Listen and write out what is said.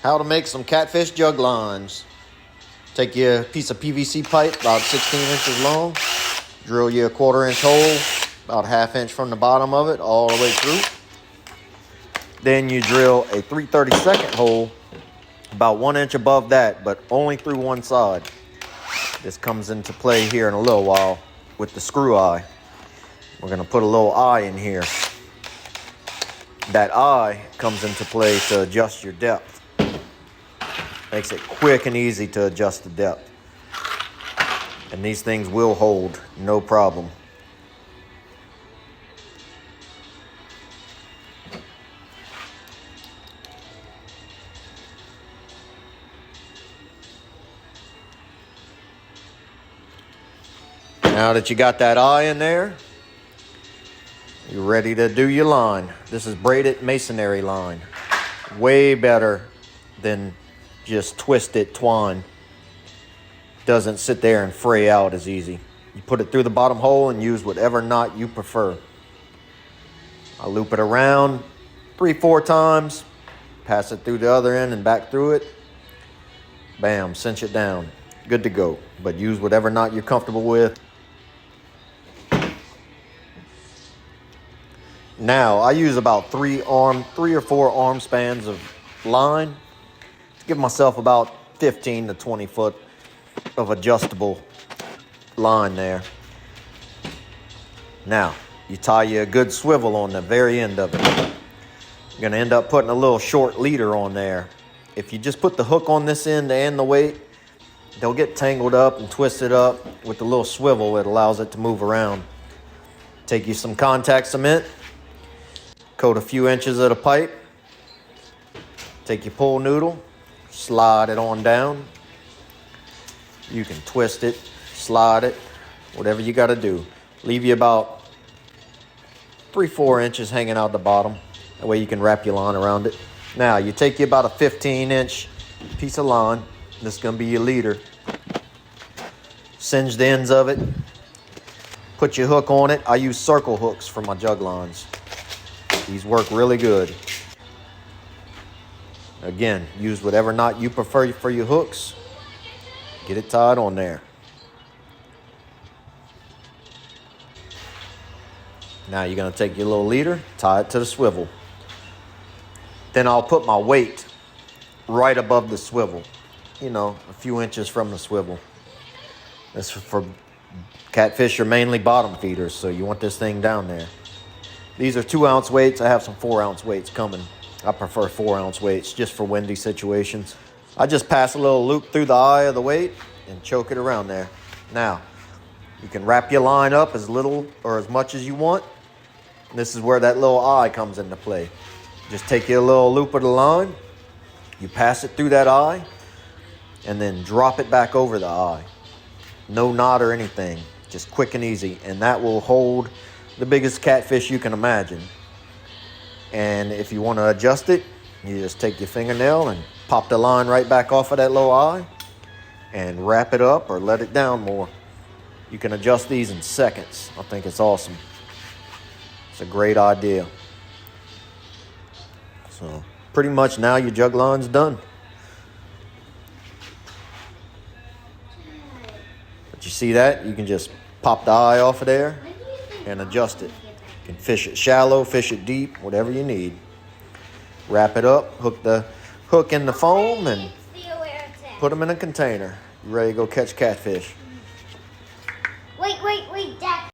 How to make some catfish jug lines. Take your piece of PVC pipe about 16 inches long, drill you a 1/4 inch hole, about 1/2 inch from the bottom of it all the way through. Then you drill a 3/32 hole about 1 inch above that, but only through one side. This comes into play here in a little while with the screw eye. We're gonna put a little eye in here. That eye comes into play to adjust your depth. Makes it quick and easy to adjust the depth. And these things will hold, no problem. Now that you got that eye in there, you're ready to do your line. This is braided masonry line. Way better than just twisted twine. Doesn't sit there and fray out as easy. You put it through the bottom hole and use whatever knot you prefer. I loop it around 3-4 times, pass it through the other end and back through it. Bam, cinch it down. Good to go. But use whatever knot you're comfortable with. Now, I use about 3 or 4 arm spans of line. Give myself about 15 to 20 foot of adjustable line there. Now, you tie you a good swivel on the very end of it. You're gonna end up putting a little short leader on there. If you just put the hook on this end and the weight, they'll get tangled up and twisted up. With the little swivel, it allows it to move around. Take you some contact cement, coat a few inches of the pipe, take your pull noodle, slide it on down. You can twist it, slide it, whatever you got to do. Leave you about 3-4 inches hanging out the bottom. That way you can wrap your line around it. Now you take you about a 15-inch piece of line. This is going to be your leader. Singe the ends of it. Put your hook on it. I use circle hooks for my jug lines. These work really good. Again, use whatever knot you prefer for your hooks. Get it tied on there. Now you're going to take your little leader, tie it to the swivel. Then I'll put my weight right above the swivel. You know, a few inches from the swivel. This is for catfish are mainly bottom feeders, so you want this thing down there. These are 2-ounce weights. I have some 4-ounce weights coming. I prefer 4-ounce weights just for windy situations. I just pass a little loop through the eye of the weight and choke it around there. Now, you can wrap your line up as little or as much as you want. This is where that little eye comes into play. Just take your little loop of the line, you pass it through that eye, and then drop it back over the eye. No knot or anything, just quick and easy. And that will hold the biggest catfish you can imagine. And if you want to adjust it, you just take your fingernail and pop the line right back off of that little eye and wrap it up or let it down more. You can adjust these in seconds. I think it's awesome. It's a great idea. So pretty much now your jug line's done. But you see that? You can just pop the eye off of there and adjust it. You can fish it shallow, fish it deep, whatever you need. Wrap it up, hook the hook in the foam, and put them in a container. You ready to go catch catfish. Wait, Dad.